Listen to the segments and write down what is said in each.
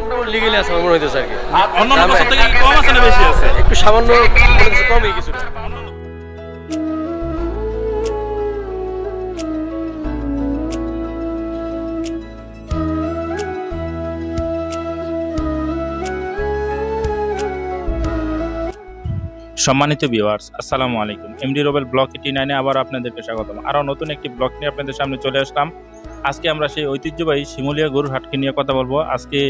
মোটামুটি লিগ্যালি আছে আমার মনে হইতেছে আর কি। অন্যান্য বছর থেকে কি কম আছে না বেশি আছে? একটু সামান্য মনে হচ্ছে কমই কিছুটা। সম্মানিত ভিউয়ার্স, আসসালামু আলাইকুম। এমডি রোবেল ব্লক 89-এ আবার আপনাদেরকে স্বাগতম। আরও নতুন একটি ব্লগ নিয়ে আপনাদের সামনে চলে আসলাম। আজকে আমরা সেই ঐতিহ্যবাহী শিমুলিয়া গরুর হাটকে নিয়ে কথা বলবো। আজকে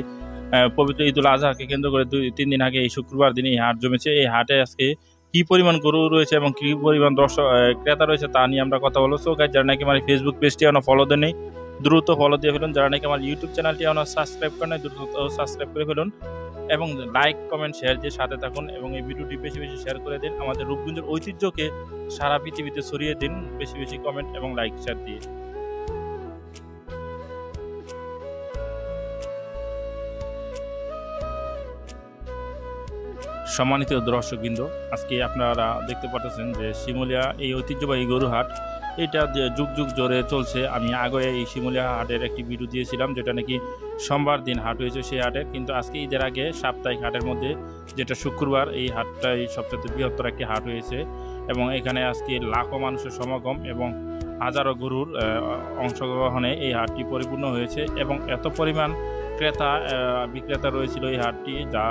পবিত্র ঈদুল আজহাকে কেন্দ্র করে 2-3 দিন আগে এই শুক্রবার দিনে এই হাট জমেছে। এই হাটে আজকে কী পরিমাণ গরু রয়েছে এবং কী পরিমাণ দর্শক ক্রেতা রয়েছে তা নিয়ে আমরা কথা বলবো। সো গাইস, যারা নাকি আমার ফেসবুক পেজটি এখনো ফলো দেন নেই, দ্রুত ফলো দিয়ে ফেলুন। যারা নাকি আমার ইউটিউব চ্যানেলটি এখনো সাবস্ক্রাইব করেন নাই, দ্রুত সাবস্ক্রাইব করে ফেলুন এবং লাইক কমেন্ট শেয়ার দিয়ে সাথে থাকুন এবং এই ভিডিওটি বেশি বেশি শেয়ার করে দিন। আমাদের রূপগঞ্জের ঐতিহ্যকে সারা পৃথিবীতে ছড়িয়ে দিন বেশি বেশি কমেন্ট এবং লাইক শেয়ার দিয়ে। সম্মানিত দর্শকবৃন্দ, আজকে আপনারা দেখতে পাচ্ছেন যে শিমুলিয়া এই ঐতিহ্যবাহী গরু হাট, এটা যুগ যুগ জোরে চলছে। আমি আগে এই শিমুলিয়া হাটের একটি ভিডিও দিয়েছিলাম, যেটা নাকি সোমবার দিন হাট হয়েছে সেই হাটে। কিন্তু আজকে ঈদের আগে সাপ্তাহিক হাটের মধ্যে, যেটা শুক্রবার, এই হাটটাই সবচেয়ে বৃহত্তর একটি হাট হয়েছে এবং এখানে আজকে লাখো মানুষের সমাগম এবং হাজারো গরুর অংশগ্রহণে এই হাটটি পরিপূর্ণ হয়েছে এবং এত পরিমাণ ক্রেতা বিক্রেতা রয়েছিল এই হাটটি, যা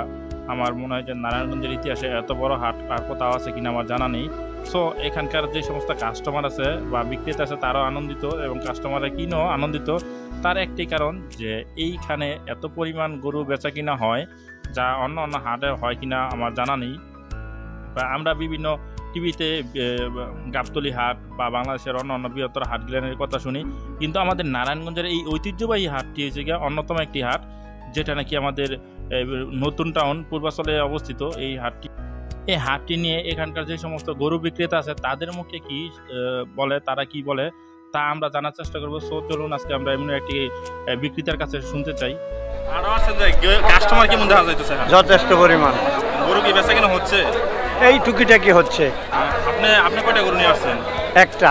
আমার মনে হয় যে নারায়ণগঞ্জের ইতিহাসে এত বড় হাট আর কোথাও আছে কিনা আমার জানা নেই। সো এখানকার যে সমস্ত কাস্টমার আছে বা বিক্রেতা আছে তারাও আনন্দিত এবং কাস্টমাররা কিনেও আনন্দিত। তার একটি কারণ যে এইখানে এত পরিমাণ গরু বেচা কিনা হয়, যা অন্য অন্য হাটে হয় কিনা আমার জানা নেই। বা আমরা বিভিন্ন টিভিতে গাবতলী হাট বা বাংলাদেশের অন্য অন্য বৃহত্তর হাটগুলোর কথা শুনি, কিন্তু আমাদের নারায়ণগঞ্জের এই ঐতিহ্যবাহী হাটটি হয়েছে গিয়ে অন্যতম একটি হাট, যেটা নাকি আমাদের নতুন টাউন পূর্বাচলে অবস্থিত। এই হাটটি নিয়ে এখানকার যে সমস্ত গরু বিক্রেতা আছে তাদের মুখে কি বলে, তারা কি বলে তা আমরা জানার চেষ্টা করবো। সো চলুন আজকে আমরা এমন একটি বিক্রেতার কাছে শুনতে চাই। আরো আছে যে কাস্টমার কেমন দেখা যাইতেছে? যথেষ্ট পরিমাণ গরু কি বেচা কিনা হচ্ছে? এই টুকিটাকি হচ্ছে। আপনি কয়টা গরু নিয়ে আসছেন? একটা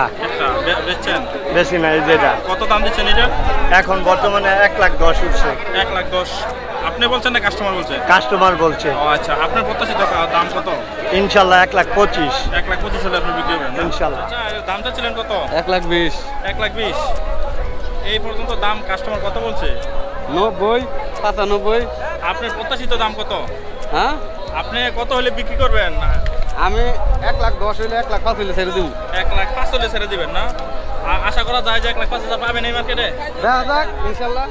বেচছেন? বেশি নাই। যেটা কত দাম দিচ্ছেন এটা? এখন বর্তমানে 1,10,000 উঠছে। 1,10,000 আপনি বলছেন না কাস্টমার বলছে? কাস্টমার বলছে। আচ্ছা, আপনার প্রত্যাশিত দাম কত? ইনশাল্লাহ 1,25,000। 1,25,000 হলে আপনি বিক্রি করবেন ইনশাল্লাহ। আচ্ছা, দামটা ছিলেন কত? 1,20,000। 1,20,000 এই পর্যন্ত দাম কাস্টমার কত বলছে? 90, 95। আপনার প্রত্যাশিত দাম কত? হ্যাঁ, আপনি কত হলে বিক্রি করবেন? আমি 1,10,000 হইলে 1,05,000 হইলে ছেড়ে দিব। 1,05,000 হলে ছেড়ে দিবেন না? আশা করা যায় যে 1,05,000 পাবেন এই মার্কেটে? দেখা যাক, ইনশাল্লাহ।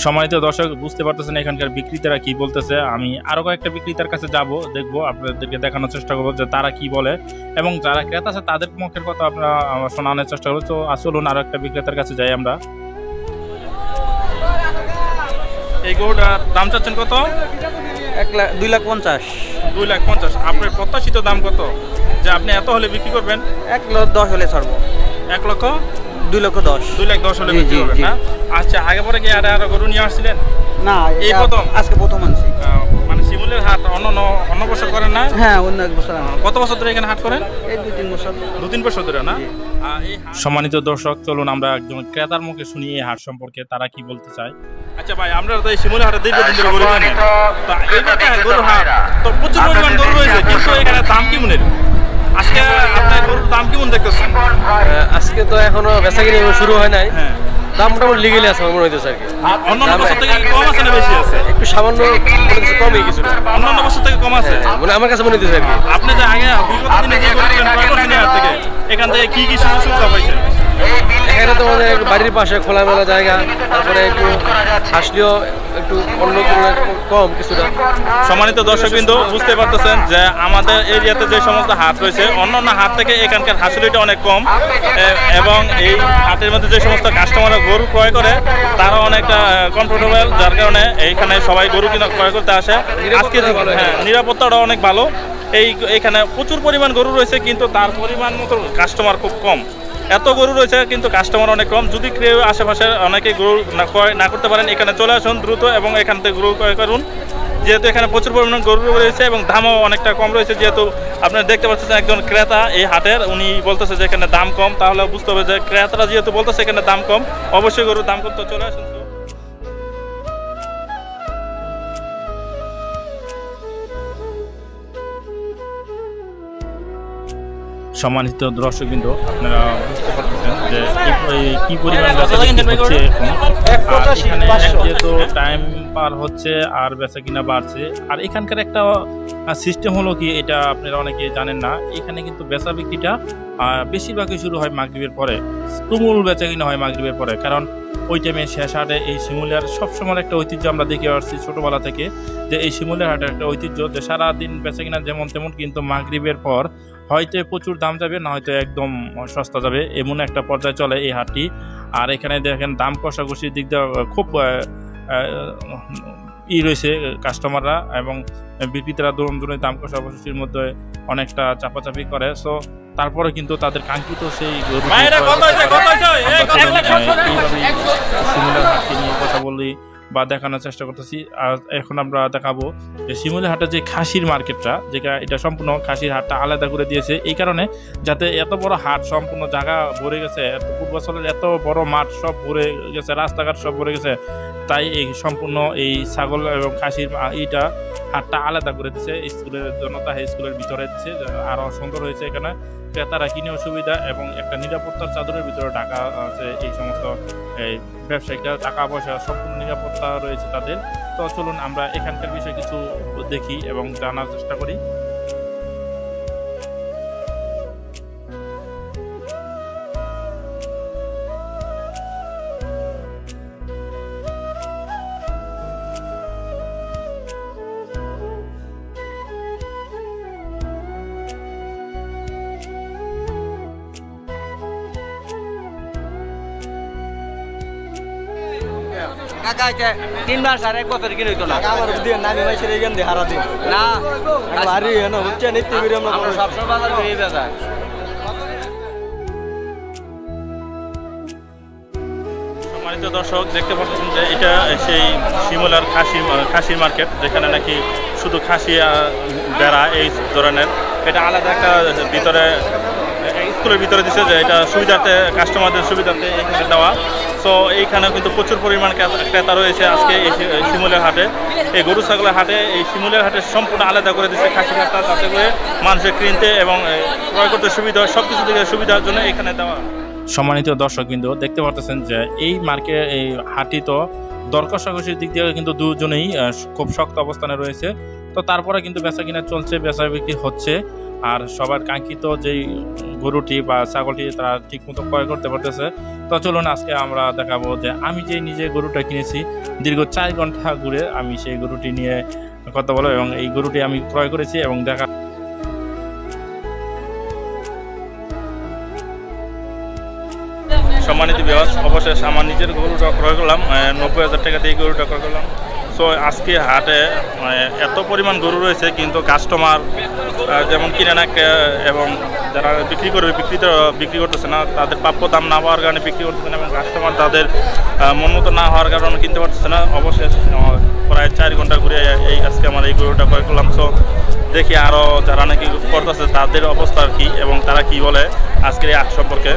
সম্মানিত দর্শক, বুঝতে পারতেছেন এখানকার বিক্রেতারা কি বলতেছে। আমি আরও কয়েকটা বিক্রেতার কাছে যাব, দেখবো, আপনাদেরকে দেখানোর চেষ্টা করবো যে তারা কি বলে এবং যারা ক্রেতা আছে তাদের মুখের কথা আপনারা শোনানোর চেষ্টা করবো। তো চলুন আরও একটা বিক্রেতার কাছে যাই আমরা। এই গরুটার দাম চাচ্ছেন কত? 2,50,000। 2,50,000। আপনার প্রত্যাশিত দাম কত যে আপনি এত হলে বিক্রি করবেন? 1,10,000 হলে ছাড়বো। 1,10,000? 2,10,000 হলে বিক্রি করবেন না? আচ্ছা, আগে পরে কি আরো গরু নিয়ে আসছিলেন? না, এই প্রথম? আজকে প্রথম আনছি। মানে শিমুলের হাট অন্য বছর করেন না? হ্যাঁ, অন্য এক বছর। কত বছর ধরে এখানে হাট করেন? এই 2-3 বছর। 2-3 বছর ধরে না? সম্মানিত দর্শক, চলুন আমরা একজন ক্রেতার মুখে শুনি এই হাট সম্পর্কে তারা কি বলতে চায়। আচ্ছা ভাই, আমরা তো এই শিমুলের হাটে দীর্ঘদিন ধরে গরু কিনি। তো এইটা গরু হাট, তো প্রচুর পরিমাণ গরু রয়েছে, কিন্তু এখানে দাম কি মনে? আজকে আপনার গরুর দাম কেমন দেখতেছেন? আজকে তো এখনো বেচা কিনা শুরু হয় নাই। হ্যাঁ, দাম মোটামুটি লিগ্যালি আছে আমার মনে হইতেছে আর কি। অন্যান্য বছর থেকে কি কম আছে না বেশি আছে? একটু সামান্য মনে হচ্ছে কমই কিছুটা। অন্যান্য বছর থেকে কম আছে মানে আমার কাছে মনে হইতেছে আর কি। আপনি যে আগে বিগত দিনে যে গরু ক্রয় করছেন হাট থেকে, এখান থেকে কি কি সুবিধা পাইছেন? এখানে তো আমাদের বাড়ির পাশে খোলামেলা জায়গা, তারপরে একটু হাসলেও একটু অন্য কম কিছুটা। সম্মানিত দর্শকবৃন্দ, বুঝতে পারতেছেন যে আমাদের এরিয়াতে যে সমস্ত হাট রয়েছে অন্যান্য হাট থেকে এখানকার হাসিলিটা অনেক কম এবং এই হাটের মধ্যে যে সমস্ত কাস্টমাররা গরু ক্রয় করে তারা অনেকটা কমফোর্টেবল, যার কারণে এইখানে সবাই গরু কিনা ক্রয় করতে আসে। আজকে নিরাপত্তাটা অনেক ভালো। এইখানে প্রচুর পরিমাণ গরু রয়েছে, কিন্তু তার পরিমাণ মতো কাস্টমার খুব কম। এত গরু রয়েছে কিন্তু কাস্টমার অনেক কম। যদি কেউ আশেপাশে অনেকে গরু ক্রয় না করতে পারেন, এখানে চলে আসুন দ্রুত এবং এখান থেকে গরু ক্রয় করুন, যেহেতু এখানে প্রচুর পরিমাণে গরু রয়েছে এবং দামও অনেকটা কম রয়েছে। যেহেতু আপনারা দেখতে পাচ্ছেন একজন ক্রেতা এই হাটের, উনি বলতেছে যে এখানে দাম কম, তাহলে বুঝতে হবে যে ক্রেতারা যেহেতু বলতেছে এখানে দাম কম, অবশ্যই গরুর দাম কম। তো চলে আসুন। সম্মানিত দর্শকবৃন্দ, আপনারা বুঝতে পারতেছেন যে কি পরিমাণ বেচাকেনা হচ্ছে এখন। আর এখানে যেহেতু টাইম পার হচ্ছে আর বেচাকিনা বাড়ছে, আর এখানকার একটা সিস্টেম হলো কি, এটা আপনারা অনেকে জানেন না, এখানে কিন্তু বেচা বিক্রিটা বেশিরভাগই শুরু হয় মাগরিবের পরে। তুমুল বেচাকিনা হয় মাগরিবের পরে, কারণ ওই টাইমে শেষ হাটে এই শিমুলিয়ার সবসময় একটা ঐতিহ্য আমরা দেখে আসছি ছোটোবেলা থেকে, যে এই শিমুলিয়ার হাটের একটা ঐতিহ্য যে সারাদিন বেচাকিনা যেমন তেমন, কিন্তু মাগরিবের পর হয়তো প্রচুর দাম যাবে, না হয়তো একদম সস্তা যাবে, এমন একটা পর্যায়ে চলে এই হাটটি। আর এখানে দেখেন দাম কষাকষির দিক দিয়ে খুব রয়েছে কাস্টমাররা, এবং বিক্রেতারা দুজনের দাম কষাকষির মধ্যে অনেকটা চাপাচাপি করে। সো তারপরে কিন্তু তাদের কাঙ্ক্ষিত সেই শিমুলিয়ার হাটকে নিয়ে কথা বলি বা দেখানোর চেষ্টা করতেছি। আর এখন আমরা দেখাবো যে শিমুলিয়া হাটের যে খাসির মার্কেটটা, যেটা এটা সম্পূর্ণ খাসির হাটটা আলাদা করে দিয়েছে এই কারণে, যাতে এত বড় হাট সম্পূর্ণ জায়গা ভরে গেছে, পূর্বাঞ্চলের এত বড় মাঠ সব ভরে গেছে, রাস্তাঘাট সব ভরে গেছে, তাই এই সম্পূর্ণ এই ছাগল এবং খাসির এইটা হাটটা আলাদা করে দিচ্ছে। স্কুলের জনতা স্কুলের ভিতরে দিচ্ছে, আরও সুন্দর হয়েছে। এখানে ক্রেতারা কিনেও সুবিধা এবং একটা নিরাপত্তার চাদরের ভিতরে ঢাকা আছে এই সমস্ত ব্যবসায়িকরা, টাকা পয়সা সম্পূর্ণ নিরাপত্তা রয়েছে তাদের। তো চলুন আমরা এখানকার বিষয়ে কিছু দেখি এবং জানার চেষ্টা করি। কাকা 3 মাস আর 1 বছর কিনে হইতো না। আমার দিয়ে নামি মাইছের এইখান দিয়ে হারা দিন না ভারী না হচ্ছে নিত্য বিরাম না। আমরা সবসময় বাজার করি বেচা। সম্মানিত দর্শক, দেখতে পাচ্ছেন যে এটা সেই শিমুলার খাসির মার্কেট, যেখানে নাকি শুধু খাসি বেড়া এই ধরনের, এটা আলাদা একটা ভিতরে স্কুলের ভিতরে দিচ্ছে, যে এটা সুবিধার্থে কাস্টমারদের সুবিধার্থে এখানে দেওয়া। সো এইখানে কিন্তু প্রচুর পরিমাণ ক্রেতা রয়েছে আজকে এই শিমুলিয়ার হাটে, এই গরু ছাগলের হাটে। এই শিমুলিয়ার হাটে সম্পূর্ণ আলাদা করে দিচ্ছে খাসির হাটটা, যাতে করে মানুষের কিনতে এবং ক্রয় করতে সুবিধা হয়, সব কিছু থেকে সুবিধার জন্য এখানে দেওয়া। সম্মানিত দর্শক কিন্তু দেখতে পারতেছেন যে এই মার্কেট এই হাটটি তো দর কষাকষির দিক দিয়ে কিন্তু দুজনেই খুব শক্ত অবস্থানে রয়েছে। তো তারপরে কিন্তু বেচা কিনা চলছে, বেচা বিক্রি হচ্ছে, আর সবার কাঙ্ক্ষিত যেই গরুটি বা ছাগলটি তারা ঠিক মতো ক্রয় করতে পারতেছে। তো চলুন আজকে আমরা দেখাবো যে আমি যে নিজে গরুটা কিনেছি, দীর্ঘ 4 ঘন্টা ঘুরে আমি সেই গরুটি নিয়ে কথা বলবো, এবং এই গরুটি আমি ক্রয় করেছি এবং দেখা। সম্মানিত ভিউয়ার্স, অবশেষে আমার নিজের গরুটা ক্রয় করলাম, 90,000 টাকা দিয়ে গরুটা ক্রয় করলাম। সো আজকে হাটে এত পরিমাণ গরু রয়েছে, কিন্তু কাস্টমার যেমন কিনে না এবং যারা বিক্রি করবে বিক্রি করতেছে না, তাদের প্রাপ্য দাম না পাওয়ার কারণে বিক্রি করতেছে না, এবং কাস্টমার তাদের মন মতো না হওয়ার কারণে কিনতে পারতেছে না। অবশেষে প্রায় 4 ঘন্টা ঘুরে এই আজকে আমার এই গরুটা ক্রয় করলাম। সো দেখি আরও যারা নাকি করতেছে তাদের অবস্থা কী এবং তারা কি বলে আজকের এই হাট সম্পর্কে।